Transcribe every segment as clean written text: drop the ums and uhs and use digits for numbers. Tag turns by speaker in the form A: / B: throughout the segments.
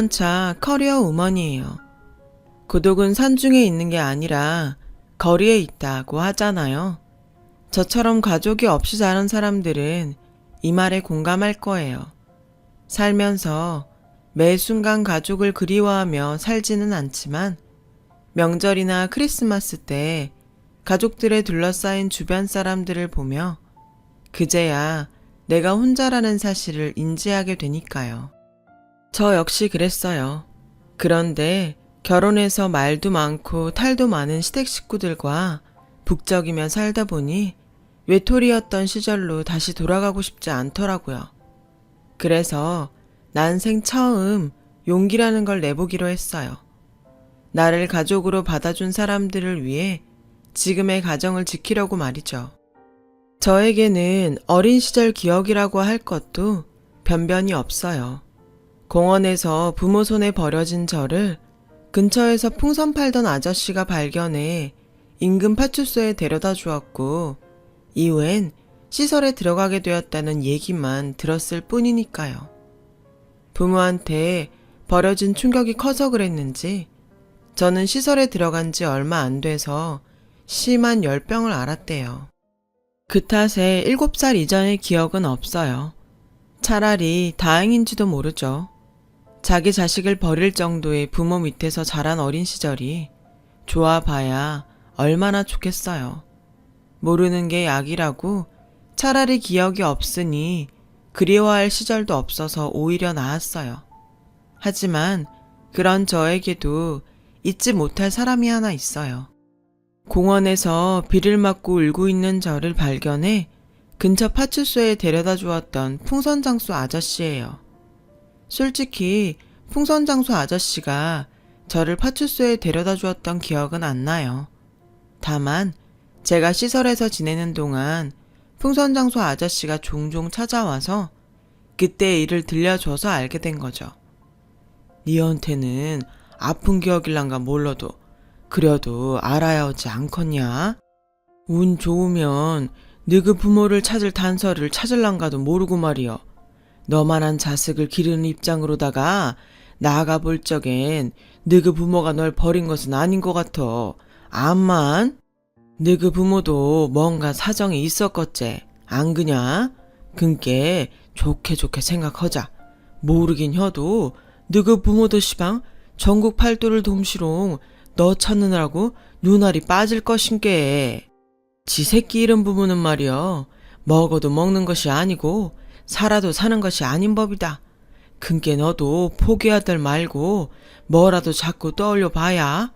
A: 차 커리어 우먼이에요. 고독은 산중에 있는 게 아니라 거리에 있다고 하잖아요. 저처럼 가족이 없이 자란 사람들은 이 말에 공감할 거예요. 살면서 매 순간 가족을 그리워하며 살지는 않지만 명절이나 크리스마스 때 가족들에 둘러싸인 주변 사람들을 보며 그제야 내가 혼자라는 사실을 인지하게 되니까요. 저 역시 그랬어요. 그런데 결혼해서 말도 많고 탈도 많은 시댁 식구들과 북적이며 살다 보니 외톨이였던 시절로 다시 돌아가고 싶지 않더라고요. 그래서 난생 처음 용기라는 걸 내보기로 했어요. 나를 가족으로 받아준 사람들을 위해 지금의 가정을 지키려고 말이죠. 저에게는 어린 시절 기억이라고 할 것도 변변이 없어요. 공원에서 부모 손에 버려진 저를 근처에서 풍선 팔던 아저씨가 발견해 인근 파출소에 데려다 주었고 이후엔 시설에 들어가게 되었다는 얘기만 들었을 뿐이니까요. 부모한테 버려진 충격이 커서 그랬는지 저는 시설에 들어간 지 얼마 안 돼서 심한 열병을 앓았대요. 그 탓에 7살 이전의 기억은 없어요. 차라리 다행인지도 모르죠. 자기 자식을 버릴 정도의 부모 밑에서 자란 어린 시절이 좋아봐야 얼마나 좋겠어요. 모르는 게 약이라고 차라리 기억이 없으니 그리워할 시절도 없어서 오히려 나았어요. 하지만 그런 저에게도 잊지 못할 사람이 하나 있어요. 공원에서 비를 맞고 울고 있는 저를 발견해 근처 파출소에 데려다 주었던 풍선장수 아저씨예요. 솔직히 풍선장수 아저씨가 저를 파출소에 데려다 주었던 기억은 안 나요. 다만 제가 시설에서 지내는 동안 풍선장수 아저씨가 종종 찾아와서 그때의 일을 들려줘서 알게 된 거죠. 니한테는 아픈 기억일란가 몰라도 그래도 알아야 하지 않겠냐? 운 좋으면 너그 부모를 찾을 단서를 찾을란가도 모르고 말이여. 너만한 자식을 기르는 입장으로다가 나아가 볼 적엔 너그 부모가 널 버린 것은 아닌 것 같아. 암만 너그 부모도 뭔가 사정이 있었겠지. 안 그냐? 그니께 좋게 생각하자. 모르긴 해도 너그 부모도 시방 전국 팔도를 돔시롱 너 찾느라고 눈알이 빠질 것인께. 지 새끼 잃은 부모는 말이여 먹어도 먹는 것이 아니고 살아도 사는 것이 아닌 법이다. 근께 너도 포기하들 말고 뭐라도 자꾸 떠올려 봐야.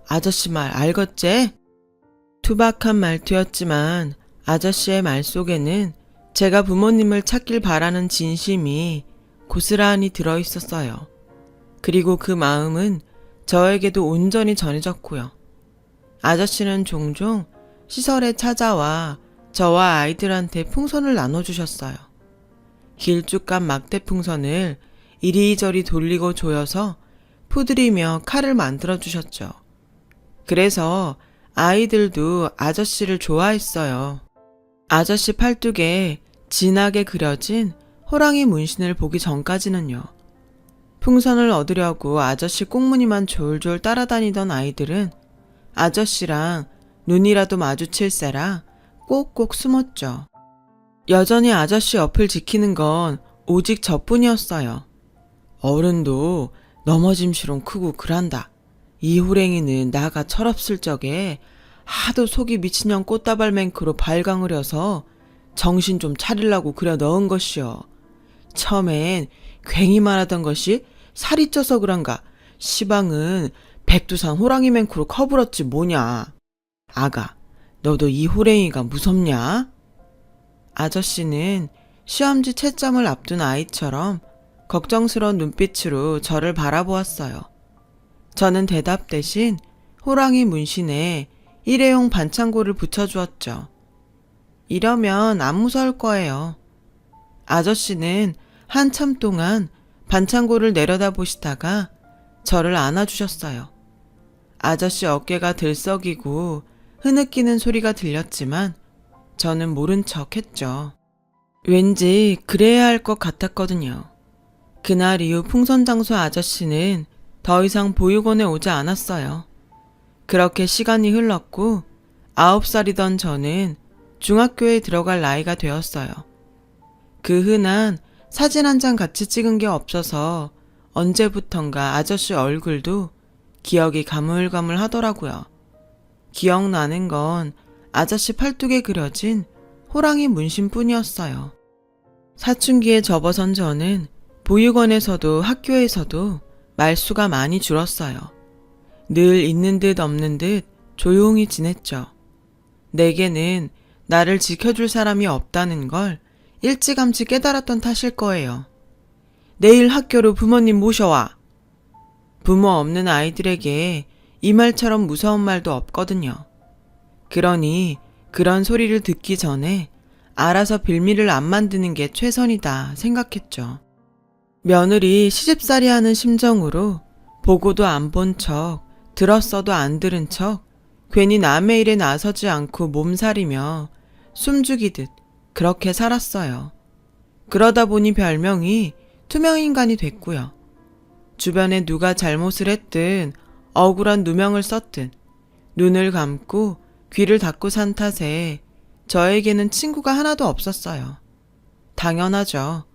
A: 아저씨 말 알겠제? 투박한 말투였지만 아저씨의 말 속에는 제가 부모님을 찾길 바라는 진심이 고스란히 들어있었어요. 그리고 그 마음은 저에게도 온전히 전해졌고요. 아저씨는 종종 시설에 찾아와 저와 아이들한테 풍선을 나눠주셨어요. 길쭉한 막대 풍선을 이리저리 돌리고 조여서 푸드리며 칼을 만들어주셨죠. 그래서 아이들도 아저씨를 좋아했어요. 아저씨 팔뚝에 진하게 그려진 호랑이 문신을 보기 전까지는요. 풍선을 얻으려고 아저씨 꽁무니만 졸졸 따라다니던 아이들은 아저씨랑 눈이라도 마주칠세라 꼭꼭 숨었죠. 여전히 아저씨 옆을 지키는 건 오직 저뿐이었어요. 어른도 넘어짐시롱 크고 그란다. 이 호랭이는 나가 철없을 적에 하도 속이 미친년 꽃다발 맹크로 발광을 정신 좀 차리려고 그려 넣은 것이여. 처음엔 괜히 말하던 것이 살이 쪄서 그런가. 시방은 백두산 호랑이 맹크로 커불었지 뭐냐. 아가, 너도 이 호랭이가 무섭냐? 아저씨는 시험지 채점을 앞둔 아이처럼 걱정스러운 눈빛으로 저를 바라보았어요. 저는 대답 대신 호랑이 문신에 일회용 반창고를 붙여주었죠. 이러면 안 무서울 거예요. 아저씨는 한참 동안 반창고를 내려다보시다가 저를 안아주셨어요. 아저씨 어깨가 들썩이고 흐느끼는 소리가 들렸지만 저는 모른 척 했죠. 왠지 그래야 할 것 같았거든요. 그날 이후 풍선장수 아저씨는 더 이상 보육원에 오지 않았어요. 그렇게 시간이 흘렀고 9살이던 저는 중학교에 들어갈 나이가 되었어요. 그 흔한 사진 한 장 같이 찍은 게 없어서 언제부턴가 아저씨 얼굴도 기억이 가물가물 하더라고요. 기억나는 건 아저씨 팔뚝에 그려진 호랑이 문신뿐이었어요. 사춘기에 접어선 저는 보육원에서도 학교에서도 말수가 많이 줄었어요. 늘 있는 듯 없는 듯 조용히 지냈죠. 내게는 나를 지켜줄 사람이 없다는 걸 일찌감치 깨달았던 탓일 거예요. 내일 학교로 부모님 모셔와. 부모 없는 아이들에게 이 말처럼 무서운 말도 없거든요. 그러니 그런 소리를 듣기 전에 알아서 빌미를 안 만드는 게 최선이다 생각했죠. 며느리 시집살이 하는 심정으로 보고도 안 본 척, 들었어도 안 들은 척, 괜히 남의 일에 나서지 않고 몸살이며 숨죽이듯 그렇게 살았어요. 그러다 보니 별명이 투명인간이 됐고요. 주변에 누가 잘못을 했든 억울한 누명을 썼든 눈을 감고 귀를 닫고 산 탓에 저에게는 친구가 하나도 없었어요. 당연하죠.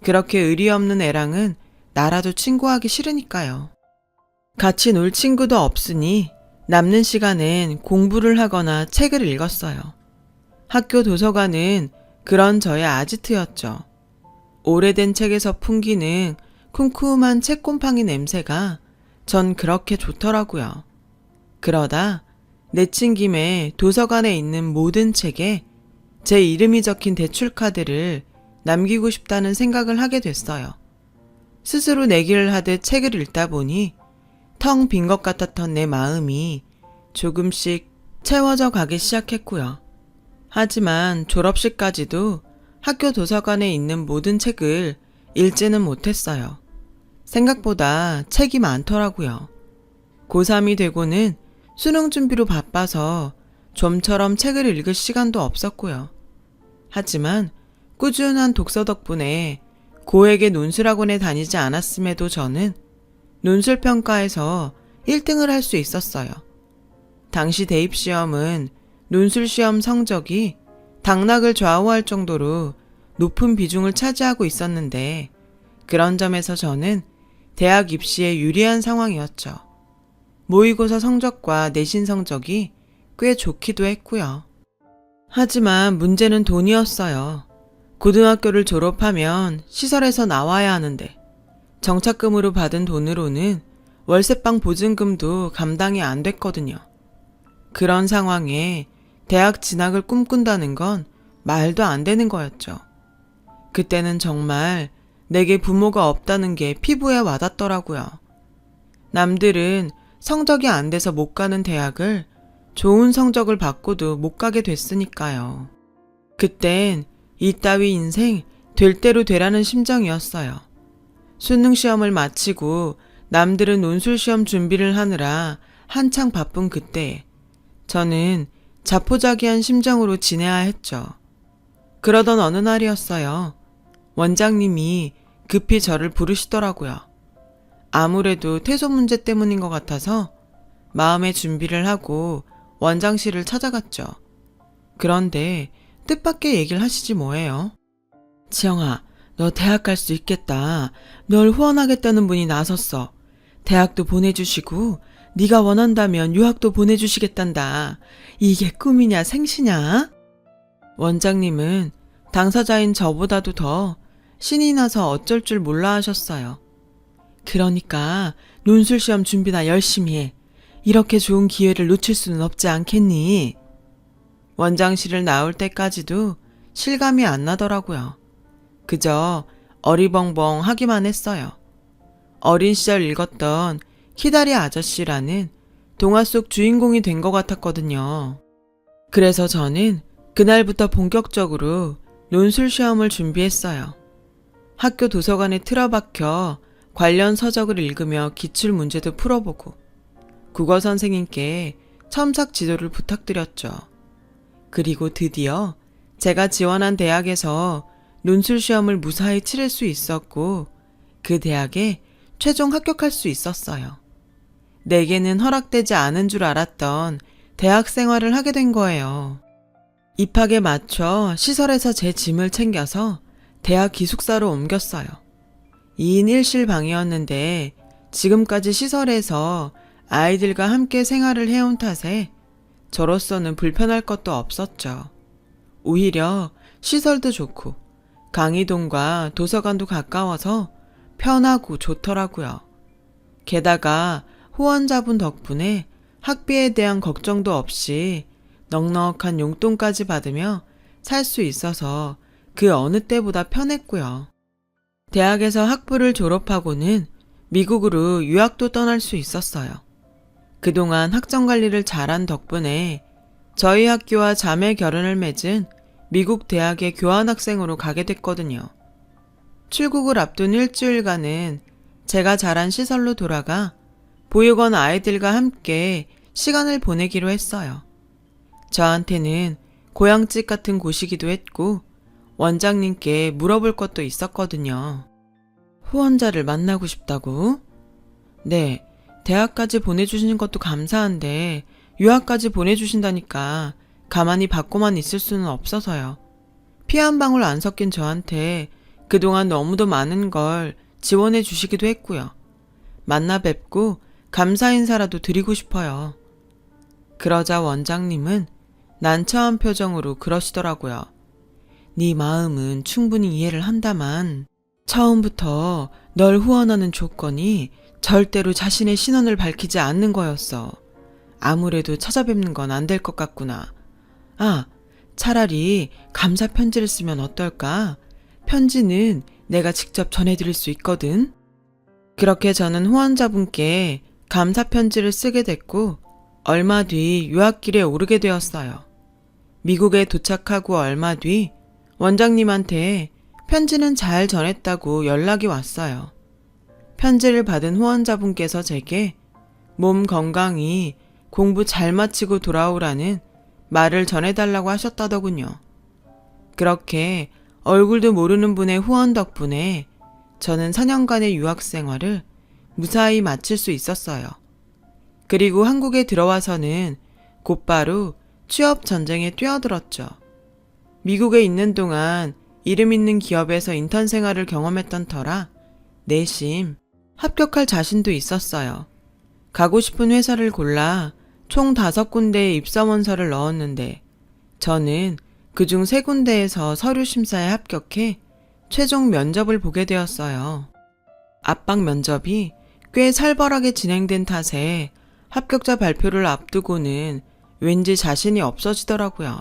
A: 그렇게 의리 없는 애랑은 나라도 친구하기 싫으니까요. 같이 놀 친구도 없으니 남는 시간엔 공부를 하거나 책을 읽었어요. 학교 도서관은 그런 저의 아지트였죠. 오래된 책에서 풍기는 쿰쿰한 책곰팡이 냄새가 전 그렇게 좋더라고요. 그러다 내친 김에 도서관에 있는 모든 책에 제 이름이 적힌 대출카드를 남기고 싶다는 생각을 하게 됐어요. 스스로 내기를 하듯 책을 읽다 보니 텅 빈 것 같았던 내 마음이 조금씩 채워져 가기 시작했고요. 하지만 졸업식까지도 학교 도서관에 있는 모든 책을 읽지는 못했어요. 생각보다 책이 많더라고요. 고3이 되고는 수능 준비로 바빠서 좀처럼 책을 읽을 시간도 없었고요. 하지만 꾸준한 독서 덕분에 고액의 논술학원에 다니지 않았음에도 저는 논술평가에서 1등을 할 수 있었어요. 당시 대입시험은 논술시험 성적이 당락을 좌우할 정도로 높은 비중을 차지하고 있었는데 그런 점에서 저는 대학 입시에 유리한 상황이었죠. 모의고사 성적과 내신 성적이 꽤 좋기도 했고요. 하지만 문제는 돈이었어요. 고등학교를 졸업하면 시설에서 나와야 하는데 정착금으로 받은 돈으로는 월세방 보증금도 감당이 안 됐거든요. 그런 상황에 대학 진학을 꿈꾼다는 건 말도 안 되는 거였죠. 그때는 정말 내게 부모가 없다는 게 피부에 와닿더라고요. 남들은 성적이 안 돼서 못 가는 대학을 좋은 성적을 받고도 못 가게 됐으니까요. 그땐 이따위 인생 될 대로 되라는 심정이었어요. 수능 시험을 마치고 남들은 논술 시험 준비를 하느라 한창 바쁜 그때에 저는 자포자기한 심정으로 지내야 했죠. 그러던 어느 날이었어요. 원장님이 급히 저를 부르시더라고요. 아무래도 퇴소 문제 때문인 것 같아서 마음의 준비를 하고 원장실을 찾아갔죠. 그런데 뜻밖의 얘기를 하시지 뭐예요. 지영아, 너 대학 갈 수 있겠다. 널 후원하겠다는 분이 나섰어. 대학도 보내주시고 네가 원한다면 유학도 보내주시겠단다. 이게 꿈이냐 생시냐? 원장님은 당사자인 저보다도 더 신이 나서 어쩔 줄 몰라 하셨어요. 그러니까 논술시험 준비나 열심히 해. 이렇게 좋은 기회를 놓칠 수는 없지 않겠니? 원장실을 나올 때까지도 실감이 안 나더라고요. 그저 어리벙벙 하기만 했어요. 어린 시절 읽었던 키다리 아저씨라는 동화 속 주인공이 된 것 같았거든요. 그래서 저는 그날부터 본격적으로 논술 시험을 준비했어요. 학교 도서관에 틀어박혀 관련 서적을 읽으며 기출 문제도 풀어보고 국어 선생님께 첨삭 지도를 부탁드렸죠. 그리고 드디어 제가 지원한 대학에서 논술 시험을 무사히 치를 수 있었고 그 대학에 최종 합격할 수 있었어요. 내게는 허락되지 않은 줄 알았던 대학 생활을 하게 된 거예요. 입학에 맞춰 시설에서 제 짐을 챙겨서 대학 기숙사로 옮겼어요. 2인 1실 방이었는데 지금까지 시설에서 아이들과 함께 생활을 해온 탓에 저로서는 불편할 것도 없었죠. 오히려 시설도 좋고 강의동과 도서관도 가까워서 편하고 좋더라고요. 게다가 후원자분 덕분에 학비에 대한 걱정도 없이 넉넉한 용돈까지 받으며 살 수 있어서 그 어느 때보다 편했고요. 대학에서 학부를 졸업하고는 미국으로 유학도 떠날 수 있었어요. 그동안 학점 관리를 잘한 덕분에 저희 학교와 자매 결연을 맺은 미국 대학의 교환학생으로 가게 됐거든요. 출국을 앞둔 일주일간은 제가 자란 시설로 돌아가 보육원 아이들과 함께 시간을 보내기로 했어요. 저한테는 고향집 같은 곳이기도 했고 원장님께 물어볼 것도 있었거든요. 후원자를 만나고 싶다고? 네, 대학까지 보내주시는 것도 감사한데 유학까지 보내주신다니까 가만히 받고만 있을 수는 없어서요. 피 한 방울 안 섞인 저한테 그동안 너무도 많은 걸 지원해 주시기도 했고요. 만나 뵙고 감사 인사라도 드리고 싶어요. 그러자 원장님은 난처한 표정으로 그러시더라고요. 네 마음은 충분히 이해를 한다만 처음부터 널 후원하는 조건이 절대로 자신의 신원을 밝히지 않는 거였어. 아무래도 찾아뵙는 건 안 될 것 같구나. 아, 차라리 감사 편지를 쓰면 어떨까? 편지는 내가 직접 전해드릴 수 있거든. 그렇게 저는 후원자분께 감사 편지를 쓰게 됐고 얼마 뒤 유학길에 오르게 되었어요. 미국에 도착하고 얼마 뒤 원장님한테 편지는 잘 전했다고 연락이 왔어요. 편지를 받은 후원자분께서 제게 몸 건강히 공부 잘 마치고 돌아오라는 말을 전해달라고 하셨다더군요. 그렇게 얼굴도 모르는 분의 후원 덕분에 저는 4년간의 유학 생활을 무사히 마칠 수 있었어요. 그리고 한국에 들어와서는 곧바로 취업 전쟁에 뛰어들었죠. 미국에 있는 동안 이름 있는 기업에서 인턴 생활을 경험했던 터라 내심 합격할 자신도 있었어요. 가고 싶은 회사를 골라 총 5군데의 입사원서를 넣었는데 저는 그중 3군데에서 서류 심사에 합격해 최종 면접을 보게 되었어요. 압박 면접이 꽤 살벌하게 진행된 탓에 합격자 발표를 앞두고는 왠지 자신이 없어지더라고요.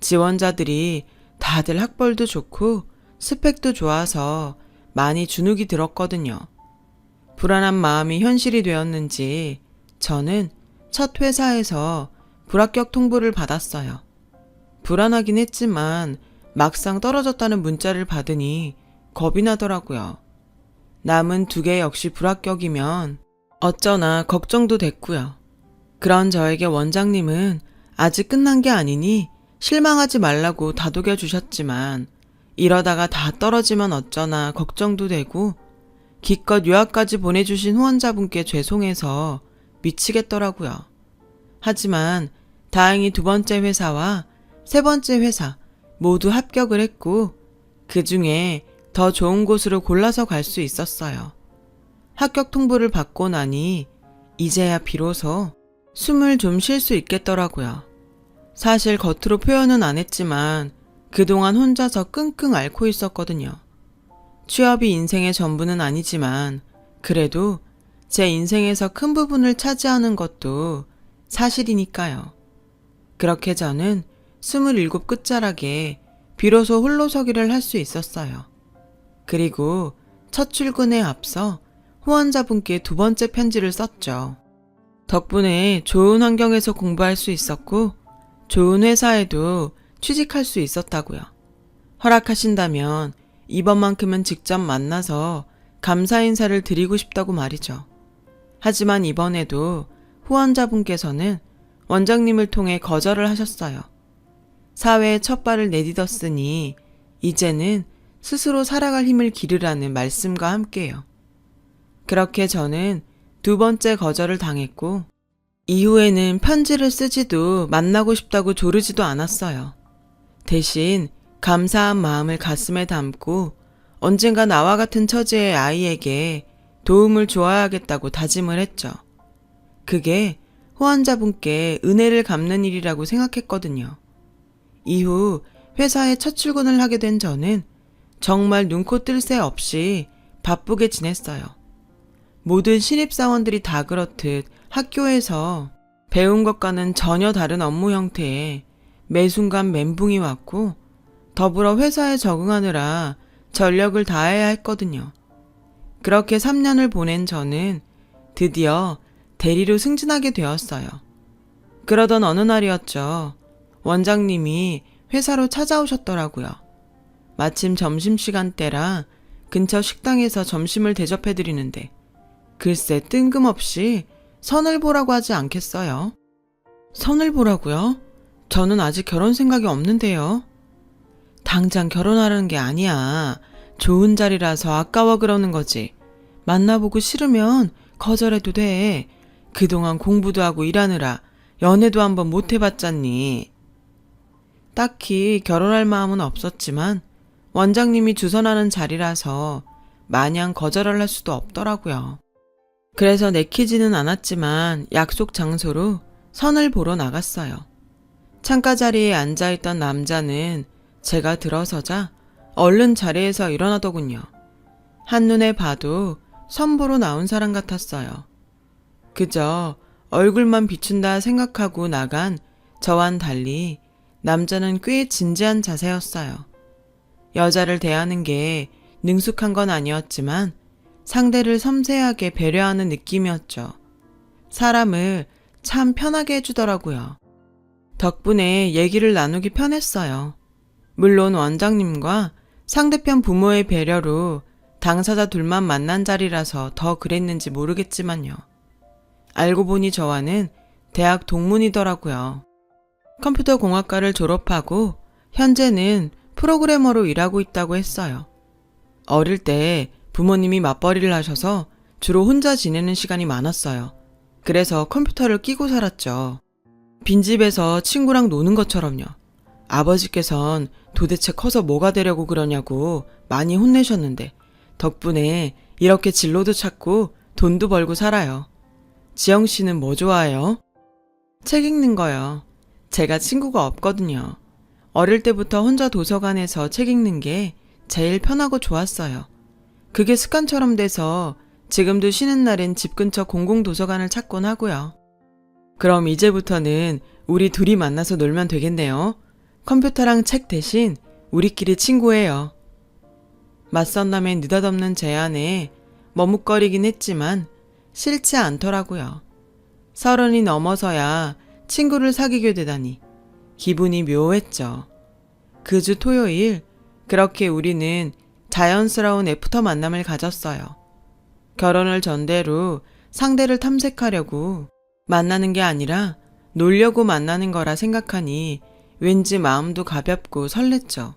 A: 지원자들이 다들 학벌도 좋고 스펙도 좋아서 많이 주눅이 들었거든요. 불안한 마음이 현실이 되었는지 저는 첫 회사에서 불합격 통보를 받았어요. 불안하긴 했지만 막상 떨어졌다는 문자를 받으니 겁이 나더라고요. 남은 2개 역시 불합격이면 어쩌나 걱정도 됐고요. 그런 저에게 원장님은 아직 끝난 게 아니니 실망하지 말라고 다독여 주셨지만 이러다가 다 떨어지면 어쩌나 걱정도 되고 기껏 유학까지 보내주신 후원자분께 죄송해서 미치겠더라고요. 하지만 다행히 2번째 회사와 3번째 회사 모두 합격을 했고 그 중에 더 좋은 곳으로 골라서 갈 수 있었어요. 합격 통보를 받고 나니 이제야 비로소 숨을 좀 쉴 수 있겠더라고요. 사실 겉으로 표현은 안 했지만 그동안 혼자서 끙끙 앓고 있었거든요. 취업이 인생의 전부는 아니지만 그래도 제 인생에서 큰 부분을 차지하는 것도 사실이니까요. 그렇게 저는 27 끝자락에 비로소 홀로서기를 할 수 있었어요. 그리고 첫 출근에 앞서 후원자분께 2번째 편지를 썼죠. 덕분에 좋은 환경에서 공부할 수 있었고 좋은 회사에도 취직할 수 있었다고요. 허락하신다면 이번만큼은 직접 만나서 감사 인사를 드리고 싶다고 말이죠. 하지만 이번에도 후원자분께서는 원장님을 통해 거절을 하셨어요. 사회에 첫 발을 내딛었으니 이제는 스스로 살아갈 힘을 기르라는 말씀과 함께요. 그렇게 저는 두 번째 거절을 당했고 이후에는 편지를 쓰지도 만나고 싶다고 조르지도 않았어요. 대신 감사한 마음을 가슴에 담고 언젠가 나와 같은 처지의 아이에게 도움을 주어야겠다고 다짐을 했죠. 그게 후원자분께 은혜를 갚는 일이라고 생각했거든요. 이후 회사에 첫 출근을 하게 된 저는 정말 눈코 뜰 새 없이 바쁘게 지냈어요. 모든 신입사원들이 다 그렇듯 학교에서 배운 것과는 전혀 다른 업무 형태에 매 순간 멘붕이 왔고 더불어 회사에 적응하느라 전력을 다해야 했거든요. 그렇게 3년을 보낸 저는 드디어 대리로 승진하게 되었어요. 그러던 어느 날이었죠. 원장님이 회사로 찾아오셨더라고요. 마침 점심시간 때라 근처 식당에서 점심을 대접해드리는데 글쎄 뜬금없이 선을 보라고 하지 않겠어요? 선을 보라고요? 저는 아직 결혼 생각이 없는데요. 당장 결혼하라는 게 아니야. 좋은 자리라서 아까워 그러는 거지. 만나보고 싫으면 거절해도 돼. 그동안 공부도 하고 일하느라 연애도 한번 못 해봤잖니. 딱히 결혼할 마음은 없었지만 원장님이 주선하는 자리라서 마냥 거절을 할 수도 없더라고요. 그래서 내키지는 않았지만 약속 장소로 선을 보러 나갔어요. 창가 자리에 앉아있던 남자는 제가 들어서자 얼른 자리에서 일어나더군요. 한눈에 봐도 선보러 나온 사람 같았어요. 그저 얼굴만 비춘다 생각하고 나간 저와는 달리 남자는 꽤 진지한 자세였어요. 여자를 대하는 게 능숙한 건 아니었지만 상대를 섬세하게 배려하는 느낌이었죠. 사람을 참 편하게 해주더라고요. 덕분에 얘기를 나누기 편했어요. 물론 원장님과 상대편 부모의 배려로 당사자 둘만 만난 자리라서 더 그랬는지 모르겠지만요. 알고 보니 저와는 대학 동문이더라고요. 컴퓨터 공학과를 졸업하고 현재는 프로그래머로 일하고 있다고 했어요. 어릴 때 부모님이 맞벌이를 하셔서 주로 혼자 지내는 시간이 많았어요. 그래서 컴퓨터를 끼고 살았죠. 빈집에서 친구랑 노는 것처럼요. 아버지께선 도대체 커서 뭐가 되려고 그러냐고 많이 혼내셨는데 덕분에 이렇게 진로도 찾고 돈도 벌고 살아요. 지영 씨는 뭐 좋아해요? 책 읽는 거요. 제가 친구가 없거든요. 어릴 때부터 혼자 도서관에서 책 읽는 게 제일 편하고 좋았어요. 그게 습관처럼 돼서 지금도 쉬는 날엔 집 근처 공공도서관을 찾곤 하고요. 그럼 이제부터는 우리 둘이 만나서 놀면 되겠네요. 컴퓨터랑 책 대신 우리끼리 친구예요. 맞선남의 느닷없는 제안에 머뭇거리긴 했지만 싫지 않더라고요. 30이 넘어서야 친구를 사귀게 되다니 기분이 묘했죠. 그 주 토요일 그렇게 우리는 자연스러운 애프터 만남을 가졌어요. 결혼을 전제로 상대를 탐색하려고 만나는 게 아니라 놀려고 만나는 거라 생각하니 왠지 마음도 가볍고 설렜죠.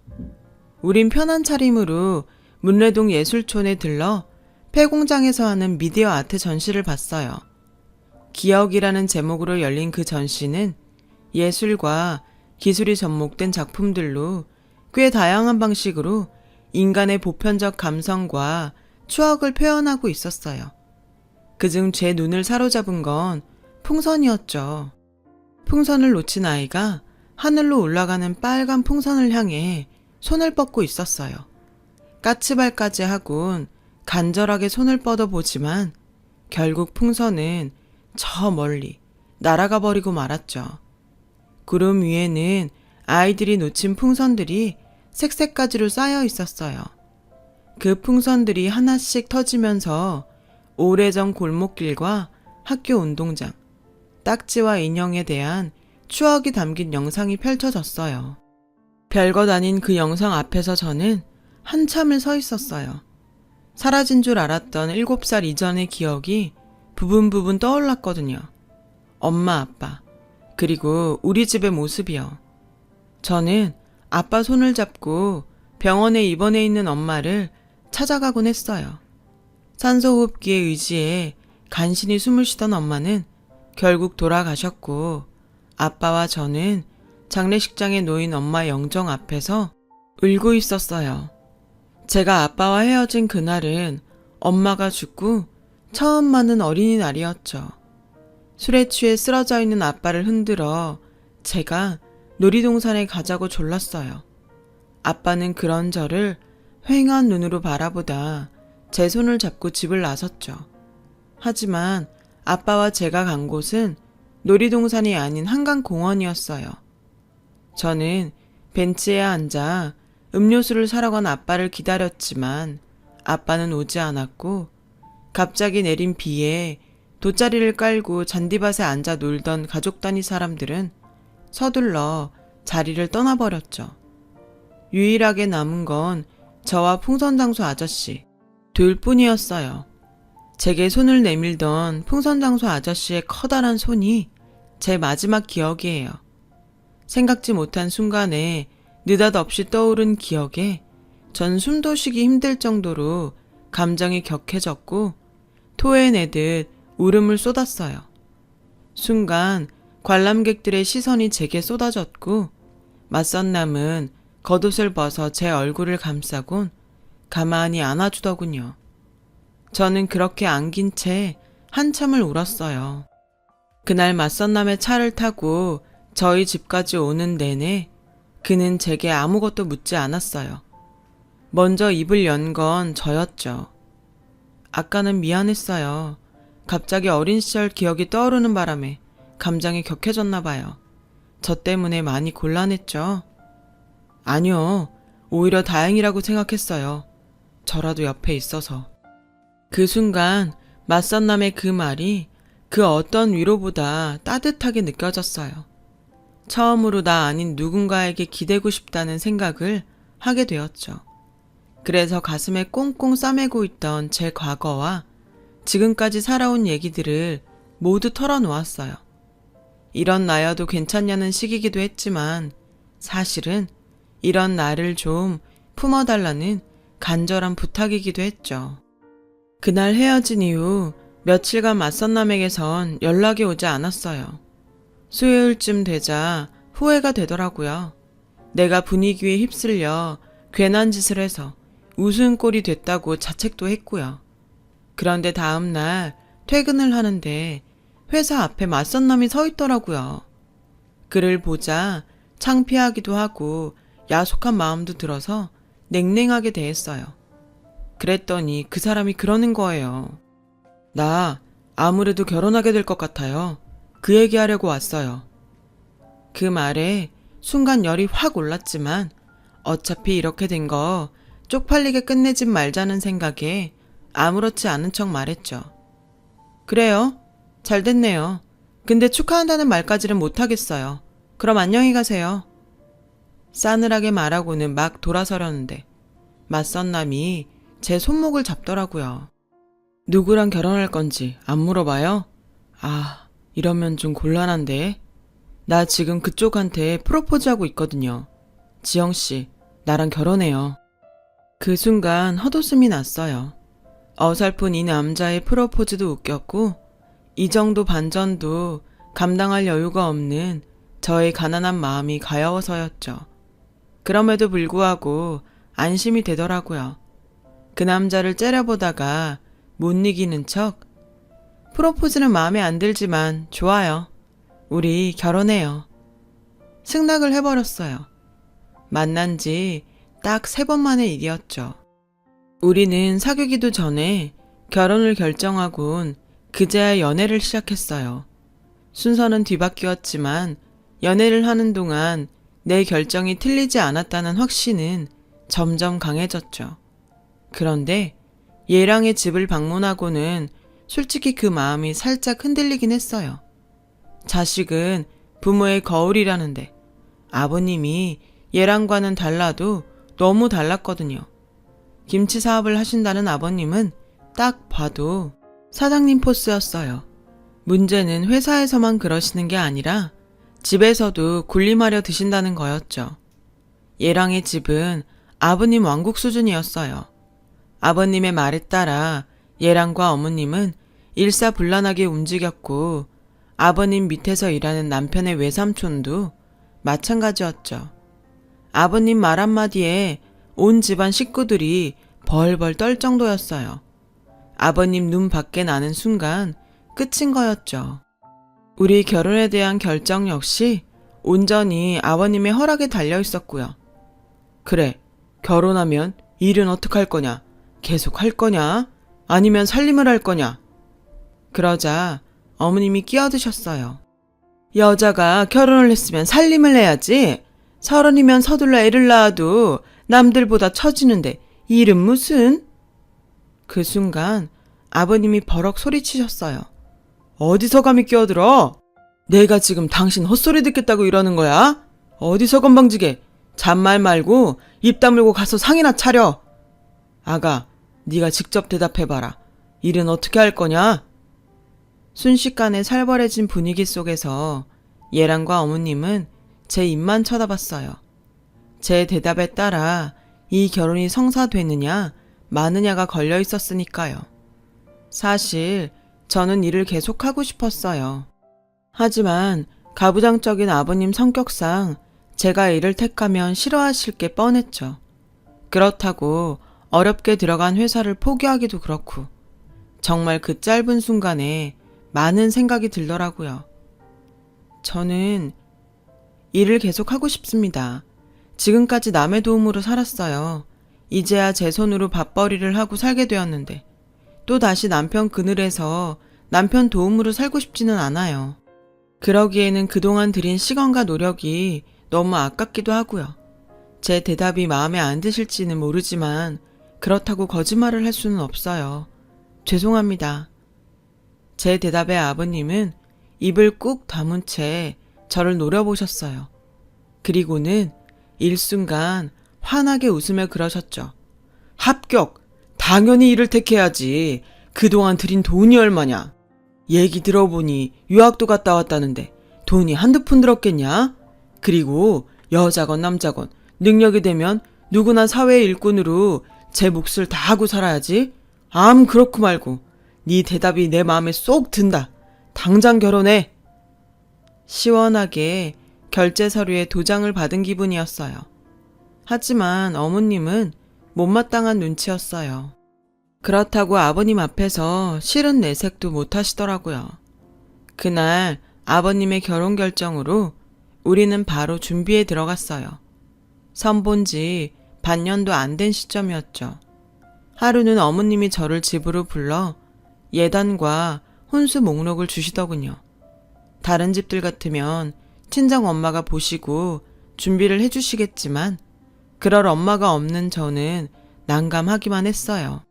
A: 우린 편한 차림으로 문래동 예술촌에 들러 폐공장에서 하는 미디어 아트 전시를 봤어요. 기억이라는 제목으로 열린 그 전시는 예술과 기술이 접목된 작품들로 꽤 다양한 방식으로 인간의 보편적 감성과 추억을 표현하고 있었어요. 그중 제 눈을 사로잡은 건 풍선이었죠. 풍선을 놓친 아이가 하늘로 올라가는 빨간 풍선을 향해 손을 뻗고 있었어요. 까치발까지 하곤 간절하게 손을 뻗어보지만 결국 풍선은 저 멀리 날아가 버리고 말았죠. 구름 위에는 아이들이 놓친 풍선들이 색색가지로 쌓여 있었어요. 그 풍선들이 하나씩 터지면서 오래전 골목길과 학교 운동장, 딱지와 인형에 대한 추억이 담긴 영상이 펼쳐졌어요. 별것 아닌 그 영상 앞에서 저는 한참을 서 있었어요. 사라진 줄 알았던 7살 이전의 기억이 부분 떠올랐거든요. 엄마, 아빠, 그리고 우리 집의 모습이요. 저는 아빠 손을 잡고 병원에 입원해 있는 엄마를 찾아가곤 했어요. 산소호흡기에 의지해 간신히 숨을 쉬던 엄마는 결국 돌아가셨고, 아빠와 저는 장례식장에 놓인 엄마 영정 앞에서 울고 있었어요. 제가 아빠와 헤어진 그날은 엄마가 죽고 처음 맞는 어린이날이었죠. 술에 취해 쓰러져 있는 아빠를 흔들어 제가 놀이동산에 가자고 졸랐어요. 아빠는 그런 저를 휑한 눈으로 바라보다 제 손을 잡고 집을 나섰죠. 하지만 아빠와 제가 간 곳은 놀이동산이 아닌 한강공원이었어요. 저는 벤치에 앉아 음료수를 사러 간 아빠를 기다렸지만 아빠는 오지 않았고, 갑자기 내린 비에 돗자리를 깔고 잔디밭에 앉아 놀던 가족 단위 사람들은 서둘러 자리를 떠나버렸죠. 유일하게 남은 건 저와 풍선장소 아저씨 둘 뿐이었어요. 제게 손을 내밀던 풍선장소 아저씨의 커다란 손이 제 마지막 기억이에요. 생각지 못한 순간에 느닷없이 떠오른 기억에 전 숨도 쉬기 힘들 정도로 감정이 격해졌고 토해내듯 울음을 쏟았어요. 순간 관람객들의 시선이 제게 쏟아졌고 맞선남은 겉옷을 벗어 제 얼굴을 감싸곤 가만히 안아주더군요. 저는 그렇게 안긴 채 한참을 울었어요. 그날 맞선남의 차를 타고 저희 집까지 오는 내내 그는 제게 아무것도 묻지 않았어요. 먼저 입을 연 건 저였죠. 아까는 미안했어요. 갑자기 어린 시절 기억이 떠오르는 바람에 감정이 격해졌나 봐요. 저 때문에 많이 곤란했죠. 아니요, 오히려 다행이라고 생각했어요. 저라도 옆에 있어서. 그 순간 맞선남의 그 말이 그 어떤 위로보다 따뜻하게 느껴졌어요. 처음으로 나 아닌 누군가에게 기대고 싶다는 생각을 하게 되었죠. 그래서 가슴에 꽁꽁 싸매고 있던 제 과거와 지금까지 살아온 얘기들을 모두 털어놓았어요. 이런 나여도 괜찮냐는 식이기도 했지만 사실은 이런 나를 좀 품어달라는 간절한 부탁이기도 했죠. 그날 헤어진 이후 며칠간 맞선남에게선 연락이 오지 않았어요. 수요일쯤 되자 후회가 되더라고요. 내가 분위기에 휩쓸려 괜한 짓을 해서 웃음꼴이 됐다고 자책도 했고요. 그런데 다음날 퇴근을 하는데 회사 앞에 맞선남이 서 있더라고요. 그를 보자 창피하기도 하고 야속한 마음도 들어서 냉랭하게 대했어요. 그랬더니 그 사람이 그러는 거예요. 나 아무래도 결혼하게 될 것 같아요. 그 얘기하려고 왔어요. 그 말에 순간 열이 확 올랐지만 어차피 이렇게 된 거 쪽팔리게 끝내진 말자는 생각에 아무렇지 않은 척 말했죠. 그래요? 잘 됐네요. 근데 축하한다는 말까지는 못하겠어요. 그럼 안녕히 가세요. 싸늘하게 말하고는 막 돌아서려는데 맞선남이 제 손목을 잡더라고요. 누구랑 결혼할 건지 안 물어봐요? 아, 이러면 좀 곤란한데. 나 지금 그쪽한테 프로포즈하고 있거든요. 지영씨, 나랑 결혼해요. 그 순간 헛웃음이 났어요. 어설픈 이 남자의 프로포즈도 웃겼고 이 정도 반전도 감당할 여유가 없는 저의 가난한 마음이 가여워서였죠. 그럼에도 불구하고 안심이 되더라고요. 그 남자를 째려보다가 못 이기는 척 프로포즈는 마음에 안 들지만 좋아요. 우리 결혼해요. 승낙을 해버렸어요. 만난 지 딱 3번 만의 일이었죠. 우리는 사귀기도 전에 결혼을 결정하곤 그제야 연애를 시작했어요. 순서는 뒤바뀌었지만 연애를 하는 동안 내 결정이 틀리지 않았다는 확신은 점점 강해졌죠. 그런데 얘랑의 집을 방문하고는 솔직히 그 마음이 살짝 흔들리긴 했어요. 자식은 부모의 거울이라는데 아버님이 얘랑과는 달라도 너무 달랐거든요. 김치 사업을 하신다는 아버님은 딱 봐도 사장님 포스였어요. 문제는 회사에서만 그러시는 게 아니라 집에서도 군림하려 드신다는 거였죠. 얘랑의 집은 아버님 왕국 수준이었어요. 아버님의 말에 따라 예랑과 어머님은 일사불란하게 움직였고 아버님 밑에서 일하는 남편의 외삼촌도 마찬가지였죠. 아버님 말 한마디에 온 집안 식구들이 벌벌 떨 정도였어요. 아버님 눈 밖에 나는 순간 끝인 거였죠. 우리 결혼에 대한 결정 역시 온전히 아버님의 허락에 달려 있었고요. 그래, 결혼하면 일은 어떡할 거냐? 계속 할 거냐? 아니면 살림을 할 거냐? 그러자 어머님이 끼어드셨어요. 여자가 결혼을 했으면 살림을 해야지. 30이면 서둘러 애를 낳아도 남들보다 처지는데 일은 무슨? 그 순간 아버님이 버럭 소리치셨어요. 어디서 감히 끼어들어? 내가 지금 당신 헛소리 듣겠다고 이러는 거야? 어디서 건방지게. 잔말 말고 입 다물고 가서 상이나 차려. 아가, 네가 직접 대답해봐라. 일은 어떻게 할 거냐? 순식간에 살벌해진 분위기 속에서 예랑과 어머님은 제 입만 쳐다봤어요. 제 대답에 따라 이 결혼이 성사되느냐 마느냐가 걸려 있었으니까요. 사실 저는 일을 계속하고 싶었어요. 하지만 가부장적인 아버님 성격상 제가 일을 택하면 싫어하실 게 뻔했죠. 그렇다고 어렵게 들어간 회사를 포기하기도 그렇고 정말 그 짧은 순간에 많은 생각이 들더라고요. 저는 일을 계속하고 싶습니다. 지금까지 남의 도움으로 살았어요. 이제야 제 손으로 밥벌이를 하고 살게 되었는데 또 다시 남편 그늘에서 남편 도움으로 살고 싶지는 않아요. 그러기에는 그동안 들인 시간과 노력이 너무 아깝기도 하고요. 제 대답이 마음에 안 드실지는 모르지만 그렇다고 거짓말을 할 수는 없어요. 죄송합니다. 제 대답에 아버님은 입을 꾹 다문 채 저를 노려보셨어요. 그리고는 일순간 환하게 웃으며 그러셨죠. 합격! 당연히 일을 택해야지. 그동안 들인 돈이 얼마냐? 얘기 들어보니 유학도 갔다 왔다는데 돈이 한두 푼 들었겠냐? 그리고 여자건 남자건 능력이 되면 누구나 사회의 일꾼으로 제 몫을 다 하고 살아야지. 그렇고 말고 네 대답이 내 마음에 쏙 든다. 당장 결혼해. 시원하게 결제 서류에 도장을 받은 기분이었어요. 하지만 어머님은 못마땅한 눈치였어요. 그렇다고 아버님 앞에서 싫은 내색도 못 하시더라고요. 그날 아버님의 결혼 결정으로 우리는 바로 준비에 들어갔어요. 선본 지 반년도 안 된 시점이었죠. 하루는 어머님이 저를 집으로 불러 예단과 혼수 목록을 주시더군요. 다른 집들 같으면 친정 엄마가 보시고 준비를 해주시겠지만 그럴 엄마가 없는 저는 난감하기만 했어요.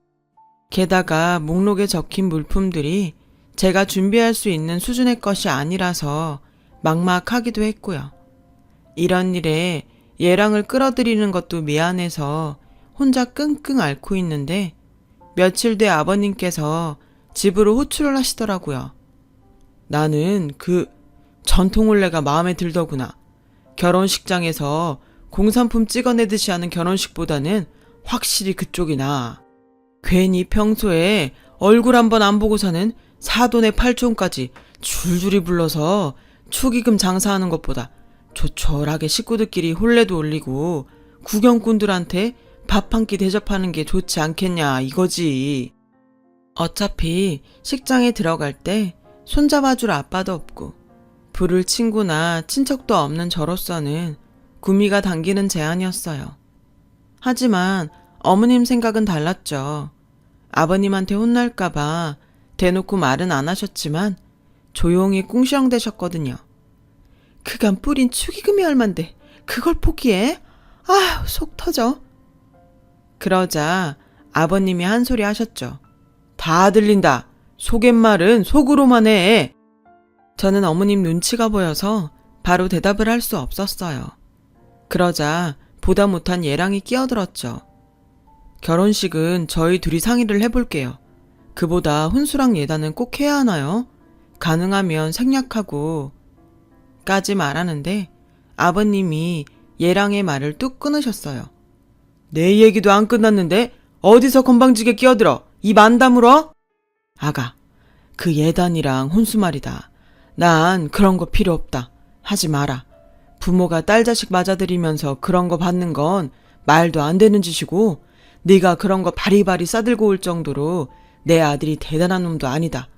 A: 게다가 목록에 적힌 물품들이 제가 준비할 수 있는 수준의 것이 아니라서 막막하기도 했고요. 이런 일에 예랑을 끌어들이는 것도 미안해서 혼자 끙끙 앓고 있는데 며칠 뒤 아버님께서 집으로 호출을 하시더라고요. 나는 그 전통혼례가 마음에 들더구나. 결혼식장에서 공산품 찍어내듯이 하는 결혼식보다는 확실히 그쪽이 나아. 괜히 평소에 얼굴 한번 안 보고 사는 사돈의 팔촌까지 줄줄이 불러서 축의금 장사하는 것보다 조촐하게 식구들끼리 혼례도 올리고 구경꾼들한테 밥 한 끼 대접하는 게 좋지 않겠냐 이거지. 어차피 식장에 들어갈 때 손잡아줄 아빠도 없고 부를 친구나 친척도 없는 저로서는 구미가 당기는 제안이었어요. 하지만 어머님 생각은 달랐죠. 아버님한테 혼날까봐 대놓고 말은 안 하셨지만 조용히 꿍시렁대셨거든요. 그간 뿌린 축의금이 얼만데 그걸 포기해? 아휴 속 터져. 그러자 아버님이 한 소리 하셨죠. 다 들린다. 속갯말은 속으로만 해. 저는 어머님 눈치가 보여서 바로 대답을 할 수 없었어요. 그러자 보다 못한 예랑이 끼어들었죠. 결혼식은 저희 둘이 상의를 해볼게요. 그보다 혼수랑 예단은 꼭 해야 하나요? 가능하면 생략하고 까지 말하는데 아버님이 예랑의 말을 뚝 끊으셨어요. 내 얘기도 안 끝났는데 어디서 건방지게 끼어들어? 입 안 다물어? 아가, 그 예단이랑 혼수 말이다. 난 그런 거 필요 없다. 하지 마라. 부모가 딸 자식 맞아들이면서 그런 거 받는 건 말도 안 되는 짓이고 네가 그런 거 바리바리 싸들고 올 정도로 내 아들이 대단한 놈도 아니다.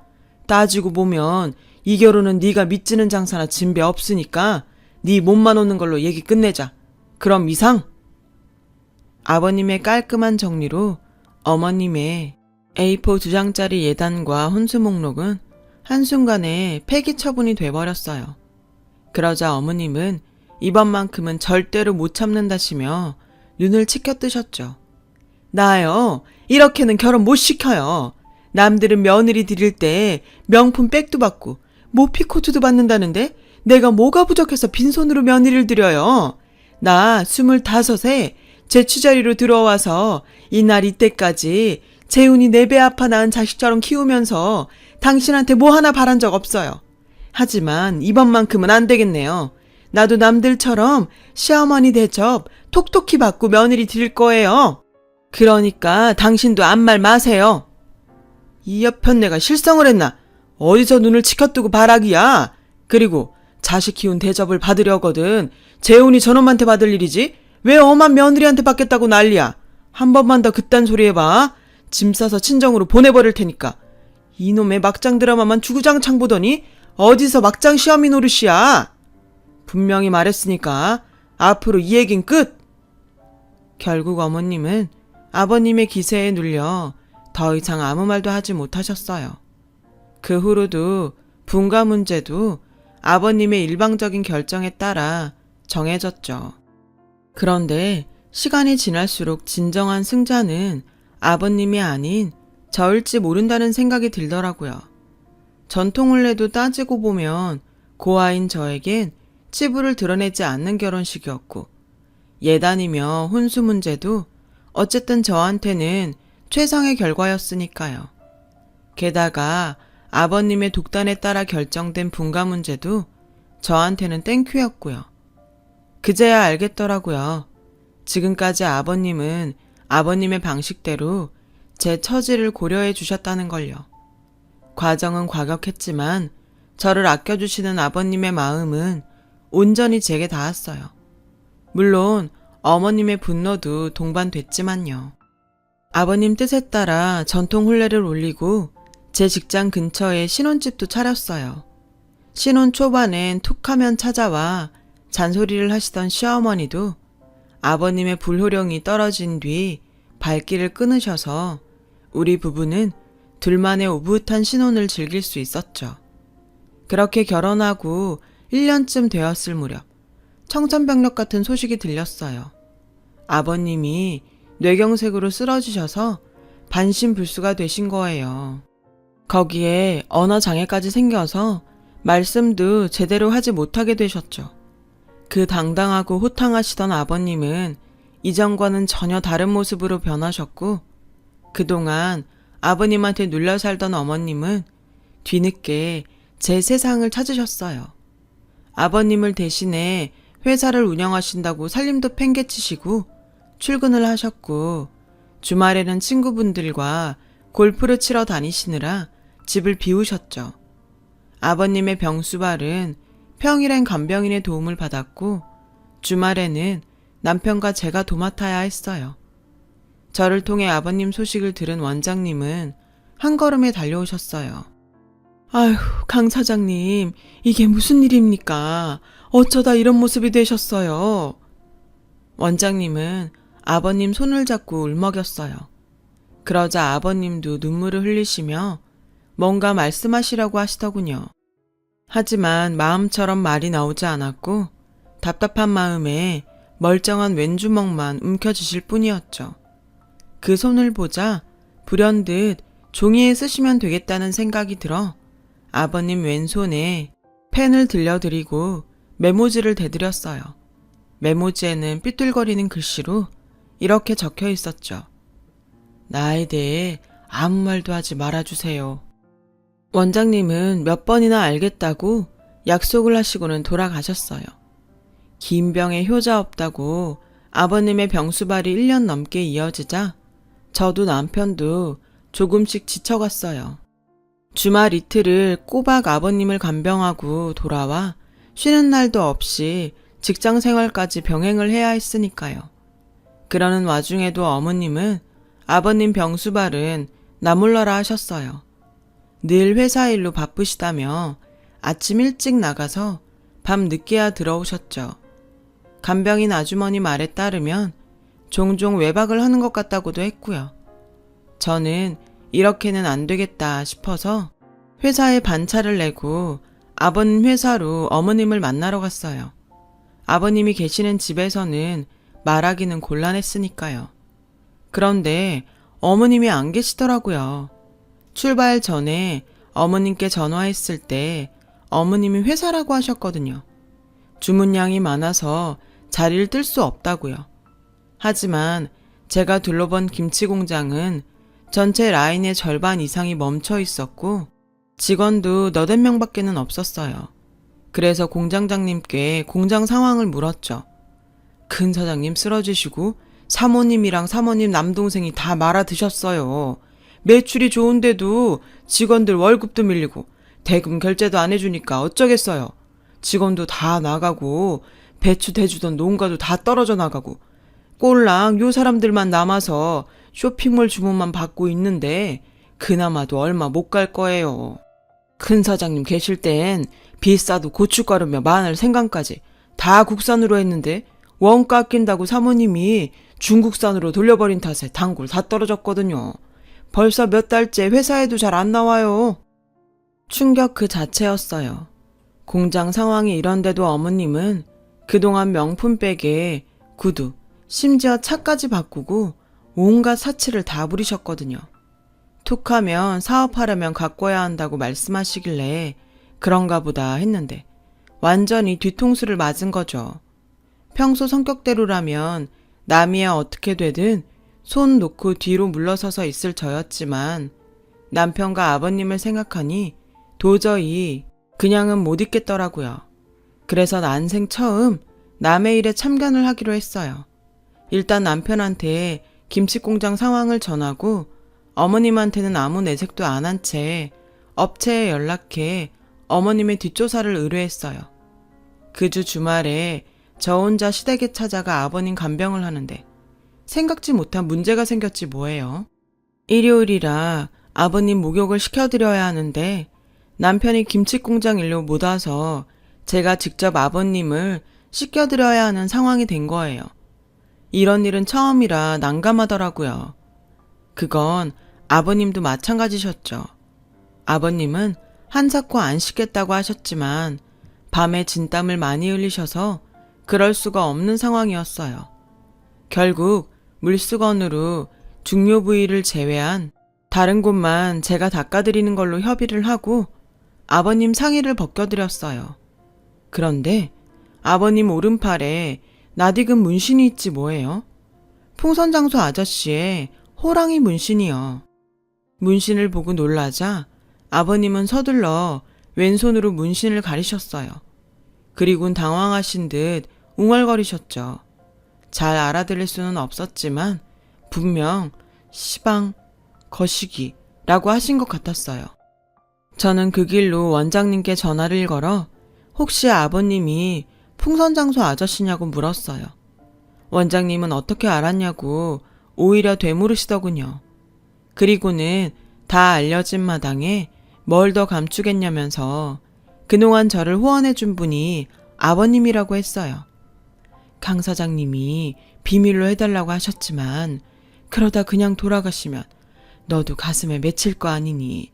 A: 따지고 보면 이 결혼은 네가 믿지는 장사나 진배 없으니까 네 몸만 오는 걸로 얘기 끝내자. 그럼 이상? 아버님의 깔끔한 정리로 어머님의 A4 2장짜리 예단과 혼수 목록은 한순간에 폐기 처분이 돼버렸어요. 그러자 어머님은 이번만큼은 절대로 못 참는다시며 눈을 치켜뜨셨죠. 나요, 이렇게는 결혼 못 시켜요. 남들은 며느리 드릴 때 명품 백도 받고 모피코트도 받는다는데 내가 뭐가 부족해서 빈손으로 며느리를 드려요. 나 25에 제 취자리로 들어와서 이날 이때까지 재훈이 4배 아파 낳은 자식처럼 키우면서 당신한테 뭐 하나 바란 적 없어요. 하지만 이번만큼은 안 되겠네요. 나도 남들처럼 시어머니 대접 톡톡히 받고 며느리 드릴 거예요. 그러니까 당신도 아무 말 마세요. 이 여편 내가 실성을 했나? 어디서 눈을 치켜뜨고 바라기야. 그리고 자식 키운 대접을 받으려거든 재훈이 저놈한테 받을 일이지 왜 엄한 며느리한테 받겠다고 난리야. 한 번만 더 그딴 소리 해봐. 짐 싸서 친정으로 보내버릴 테니까. 이놈의 막장 드라마만 주구장창 보더니 어디서 막장 시어미 노릇이야. 분명히 말했으니까 앞으로 이 얘긴 끝. 결국 어머님은 아버님의 기세에 눌려 더 이상 아무 말도 하지 못하셨어요. 그 후로도 분가 문제도 아버님의 일방적인 결정에 따라 정해졌죠. 그런데 시간이 지날수록 진정한 승자는 아버님이 아닌 저일지 모른다는 생각이 들더라고요. 전통혼례도 따지고 보면 고아인 저에겐 치부를 드러내지 않는 결혼식이었고 예단이며 혼수 문제도 어쨌든 저한테는 최상의 결과였으니까요. 게다가 아버님의 독단에 따라 결정된 분가 문제도 저한테는 땡큐였고요. 그제야 알겠더라고요. 지금까지 아버님은 아버님의 방식대로 제 처지를 고려해 주셨다는 걸요. 과정은 과격했지만 저를 아껴주시는 아버님의 마음은 온전히 제게 닿았어요. 물론 어머님의 분노도 동반됐지만요. 아버님 뜻에 따라 전통 혼례를 올리고 제 직장 근처에 신혼집도 차렸어요. 신혼 초반엔 툭하면 찾아와 잔소리를 하시던 시어머니도 아버님의 불호령이 떨어진 뒤 발길을 끊으셔서 우리 부부는 둘만의 오붓한 신혼을 즐길 수 있었죠. 그렇게 결혼하고 1년쯤 되었을 무렵 청천벽력 같은 소식이 들렸어요. 아버님이 뇌경색으로 쓰러지셔서 반신불수가 되신 거예요. 거기에 언어장애까지 생겨서 말씀도 제대로 하지 못하게 되셨죠. 그 당당하고 호탕하시던 아버님은 이전과는 전혀 다른 모습으로 변하셨고 그동안 아버님한테 눌려 살던 어머님은 뒤늦게 제 세상을 찾으셨어요. 아버님을 대신해 회사를 운영하신다고 살림도 팽개치시고 출근을 하셨고 주말에는 친구분들과 골프를 치러 다니시느라 집을 비우셨죠. 아버님의 병수발은 평일엔 간병인의 도움을 받았고 주말에는 남편과 제가 도맡아야 했어요. 저를 통해 아버님 소식을 들은 원장님은 한 걸음에 달려오셨어요. 아휴, 강 사장님, 이게 무슨 일입니까? 어쩌다 이런 모습이 되셨어요? 원장님은 아버님 손을 잡고 울먹였어요. 그러자 아버님도 눈물을 흘리시며 뭔가 말씀하시려고 하시더군요. 하지만 마음처럼 말이 나오지 않았고 답답한 마음에 멀쩡한 왼주먹만 움켜쥐실 뿐이었죠. 그 손을 보자 불현듯 종이에 쓰시면 되겠다는 생각이 들어 아버님 왼손에 펜을 들려드리고 메모지를 대드렸어요. 메모지에는 삐뚤거리는 글씨로 이렇게 적혀 있었죠. 나에 대해 아무 말도 하지 말아주세요. 원장님은 몇 번이나 알겠다고 약속을 하시고는 돌아가셨어요. 긴 병에 효자 없다고 아버님의 병수발이 1년 넘게 이어지자 저도 남편도 조금씩 지쳐갔어요. 주말 이틀을 꼬박 아버님을 간병하고 돌아와 쉬는 날도 없이 직장 생활까지 병행을 해야 했으니까요. 그러는 와중에도 어머님은 아버님 병수발은 나 몰라라 하셨어요. 늘 회사 일로 바쁘시다며 아침 일찍 나가서 밤 늦게야 들어오셨죠. 간병인 아주머니 말에 따르면 종종 외박을 하는 것 같다고도 했고요. 저는 이렇게는 안 되겠다 싶어서 회사에 반차를 내고 아버님 회사로 어머님을 만나러 갔어요. 아버님이 계시는 집에서는 말하기는 곤란했으니까요. 그런데 어머님이 안 계시더라고요. 출발 전에 어머님께 전화했을 때 어머님이 회사라고 하셨거든요. 주문량이 많아서 자리를 뜰 수 없다고요. 하지만 제가 둘러본 김치 공장은 전체 라인의 절반 이상이 멈춰 있었고 직원도 너댓 명밖에는 없었어요. 그래서 공장장님께 공장 상황을 물었죠. 큰 사장님 쓰러지시고 사모님이랑 사모님 남동생이 다 말아 드셨어요. 매출이 좋은데도 직원들 월급도 밀리고 대금 결제도 안 해주니까 어쩌겠어요. 직원도 다 나가고 배추 대주던 농가도 다 떨어져 나가고 꼴랑 요 사람들만 남아서 쇼핑몰 주문만 받고 있는데 그나마도 얼마 못 갈 거예요. 큰 사장님 계실 땐 비싸도 고춧가루며 마늘 생강까지 다 국산으로 했는데 원가 아낀다고 사모님이 중국산으로 돌려버린 탓에 단골 다 떨어졌거든요. 벌써 몇 달째 회사에도 잘 안 나와요. 충격 그 자체였어요. 공장 상황이 이런데도 어머님은 그동안 명품백에 구두, 심지어 차까지 바꾸고 온갖 사치를 다 부리셨거든요. 툭하면 사업하려면 가꿔야 한다고 말씀하시길래 그런가 보다 했는데 완전히 뒤통수를 맞은 거죠. 평소 성격대로라면 남이야 어떻게 되든 손 놓고 뒤로 물러서서 있을 저였지만 남편과 아버님을 생각하니 도저히 그냥은 못 있겠더라고요. 그래서 난생 처음 남의 일에 참견을 하기로 했어요. 일단 남편한테 김치공장 상황을 전하고 어머님한테는 아무 내색도 안 한 채 업체에 연락해 어머님의 뒷조사를 의뢰했어요. 그 주 주말에 저 혼자 시댁에 찾아가 아버님 간병을 하는데 생각지 못한 문제가 생겼지 뭐예요. 일요일이라 아버님 목욕을 시켜드려야 하는데 남편이 김치공장 일로 못 와서 제가 직접 아버님을 씻겨드려야 하는 상황이 된 거예요. 이런 일은 처음이라 난감하더라고요. 그건 아버님도 마찬가지셨죠. 아버님은 한사코 안 씻겠다고 하셨지만 밤에 진땀을 많이 흘리셔서 그럴 수가 없는 상황이었어요. 결국 물수건으로 중요 부위를 제외한 다른 곳만 제가 닦아드리는 걸로 협의를 하고 아버님 상의를 벗겨드렸어요. 그런데 아버님 오른팔에 낯익은 문신이 있지 뭐예요? 풍선장소 아저씨의 호랑이 문신이요. 문신을 보고 놀라자 아버님은 서둘러 왼손으로 문신을 가리셨어요. 그리곤 당황하신 듯 웅얼거리셨죠. 잘 알아들을 수는 없었지만 분명 시방, 거시기라고 하신 것 같았어요. 저는 그 길로 원장님께 전화를 걸어 혹시 아버님이 풍선장소 아저씨냐고 물었어요. 원장님은 어떻게 알았냐고 오히려 되물으시더군요. 그리고는 다 알려진 마당에 뭘 더 감추겠냐면서 그동안 저를 후원해준 분이 아버님이라고 했어요. 강 사장님이 비밀로 해달라고 하셨지만 그러다 그냥 돌아가시면 너도 가슴에 맺힐 거 아니니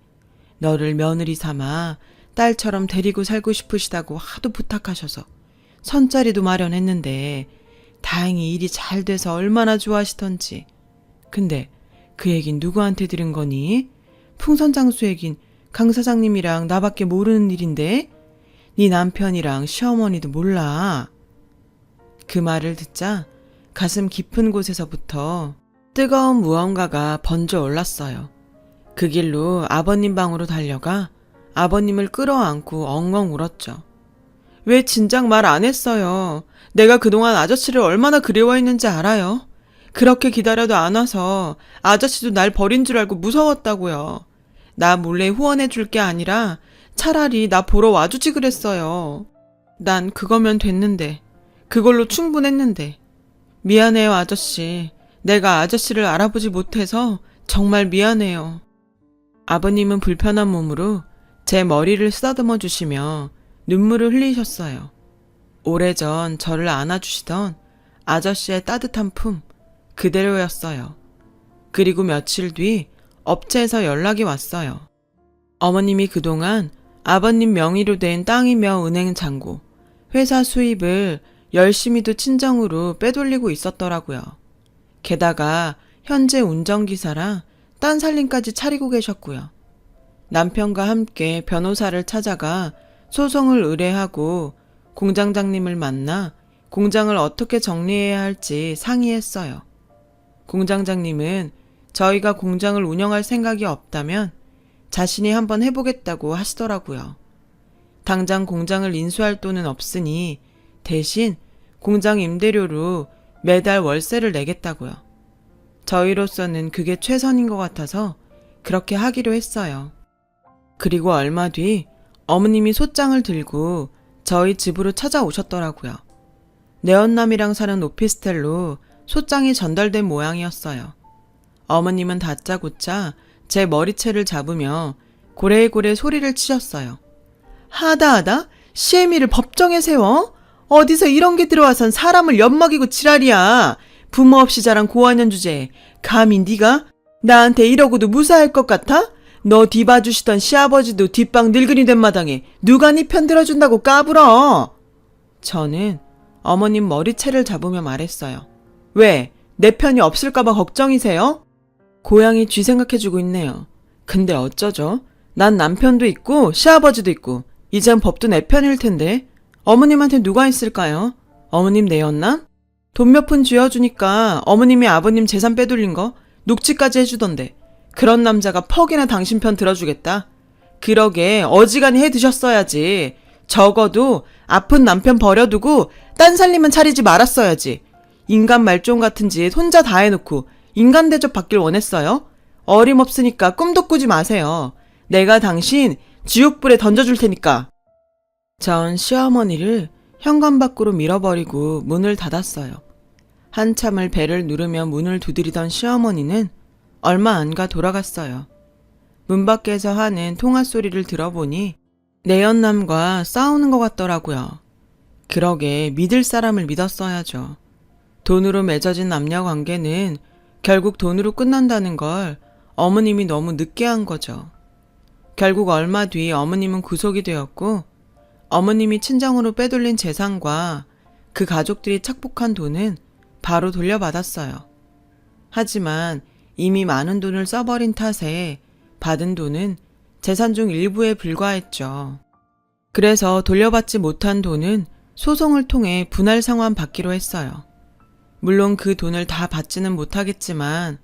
A: 너를 며느리 삼아 딸처럼 데리고 살고 싶으시다고 하도 부탁하셔서 선자리도 마련했는데 다행히 일이 잘 돼서 얼마나 좋아하시던지. 근데 그 얘긴 누구한테 들은 거니? 풍선장수 얘긴 강 사장님이랑 나밖에 모르는 일인데 네 남편이랑 시어머니도 몰라. 그 말을 듣자 가슴 깊은 곳에서부터 뜨거운 무언가가 번져 올랐어요. 그 길로 아버님 방으로 달려가 아버님을 끌어안고 엉엉 울었죠. 왜 진작 말 안 했어요? 내가 그동안 아저씨를 얼마나 그리워했는지 알아요? 그렇게 기다려도 안 와서 아저씨도 날 버린 줄 알고 무서웠다고요. 나 몰래 후원해 줄 게 아니라 차라리 나 보러 와주지 그랬어요. 난 그거면 됐는데, 그걸로 충분했는데. 미안해요, 아저씨. 내가 아저씨를 알아보지 못해서 정말 미안해요. 아버님은 불편한 몸으로 제 머리를 쓰다듬어 주시며 눈물을 흘리셨어요. 오래전 저를 안아주시던 아저씨의 따뜻한 품 그대로였어요. 그리고 며칠 뒤 업체에서 연락이 왔어요. 어머님이 그동안 아버님 명의로 된 땅이며 은행 잔고, 회사 수입을 열심히도 친정으로 빼돌리고 있었더라고요. 게다가 현재 운전기사랑 딴 살림까지 차리고 계셨고요. 남편과 함께 변호사를 찾아가 소송을 의뢰하고 공장장님을 만나 공장을 어떻게 정리해야 할지 상의했어요. 공장장님은 저희가 공장을 운영할 생각이 없다면 자신이 한번 해보겠다고 하시더라고요. 당장 공장을 인수할 돈은 없으니 대신 공장 임대료로 매달 월세를 내겠다고요. 저희로서는 그게 최선인 것 같아서 그렇게 하기로 했어요. 그리고 얼마 뒤 어머님이 소장을 들고 저희 집으로 찾아오셨더라고요. 내언남이랑 사는 오피스텔로 소장이 전달된 모양이었어요. 어머님은 다짜고짜 제 머리채를 잡으며 고래고래 소리를 치셨어요. 하다하다? 시애미를 법정에 세워? 어디서 이런 게 들어와선 사람을 엿먹이고 지랄이야. 부모 없이 자란 고학년 주제에 감히 네가 나한테 이러고도 무사할 것 같아? 너 뒤봐주시던 시아버지도 뒷방 늙은이 된 마당에 누가 네 편 들어준다고 까불어. 저는 어머님 머리채를 잡으며 말했어요. 왜? 내 편이 없을까봐 걱정이세요? 고양이 쥐 생각해주고 있네요. 근데 어쩌죠? 난 남편도 있고 시아버지도 있고 이젠 법도 내 편일 텐데 어머님한테 누가 있을까요? 어머님 내연남? 돈 몇 푼 쥐어주니까 어머님이 아버님 재산 빼돌린 거 녹취까지 해주던데 그런 남자가 퍽이나 당신 편 들어주겠다? 그러게 어지간히 해드셨어야지. 적어도 아픈 남편 버려두고 딴 살림은 차리지 말았어야지. 인간 말종 같은 짓 혼자 다 해놓고 인간 대접 받길 원했어요? 어림없으니까 꿈도 꾸지 마세요. 내가 당신 지옥불에 던져줄 테니까. 전 시어머니를 현관 밖으로 밀어버리고 문을 닫았어요. 한참을 배를 누르며 문을 두드리던 시어머니는 얼마 안 가 돌아갔어요. 문 밖에서 하는 통화 소리를 들어보니 내연남과 싸우는 것 같더라고요. 그러게 믿을 사람을 믿었어야죠. 돈으로 맺어진 남녀 관계는 결국 돈으로 끝난다는 걸 어머님이 너무 늦게 한 거죠. 결국 얼마 뒤 어머님은 구속이 되었고 어머님이 친정으로 빼돌린 재산과 그 가족들이 착복한 돈은 바로 돌려받았어요. 하지만 이미 많은 돈을 써버린 탓에 받은 돈은 재산 중 일부에 불과했죠. 그래서 돌려받지 못한 돈은 소송을 통해 분할 상환 받기로 했어요. 물론 그 돈을 다 받지는 못하겠지만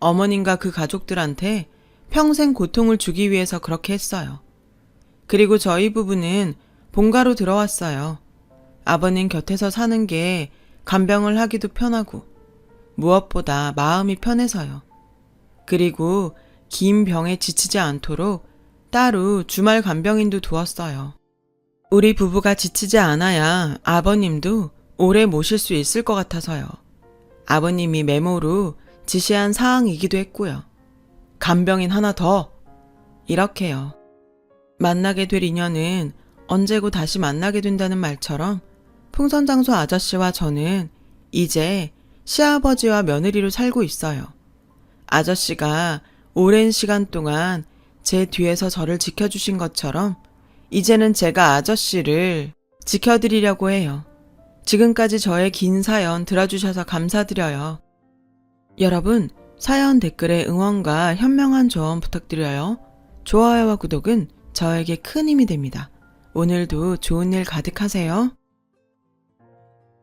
A: 어머님과 그 가족들한테 평생 고통을 주기 위해서 그렇게 했어요. 그리고 저희 부부는 본가로 들어왔어요. 아버님 곁에서 사는 게 간병을 하기도 편하고 무엇보다 마음이 편해서요. 그리고 긴 병에 지치지 않도록 따로 주말 간병인도 두었어요. 우리 부부가 지치지 않아야 아버님도 오래 모실 수 있을 것 같아서요. 아버님이 메모로 지시한 사항이기도 했고요. 간병인 하나 더. 이렇게요. 만나게 될 인연은 언제고 다시 만나게 된다는 말처럼 풍선장소 아저씨와 저는 이제 시아버지와 며느리로 살고 있어요. 아저씨가 오랜 시간 동안 제 뒤에서 저를 지켜주신 것처럼 이제는 제가 아저씨를 지켜드리려고 해요. 지금까지 저의 긴 사연 들어주셔서 감사드려요. 여러분, 사연 댓글에 응원과 현명한 조언 부탁드려요. 좋아요와 구독은 저에게 큰 힘이 됩니다. 오늘도 좋은 일 가득하세요.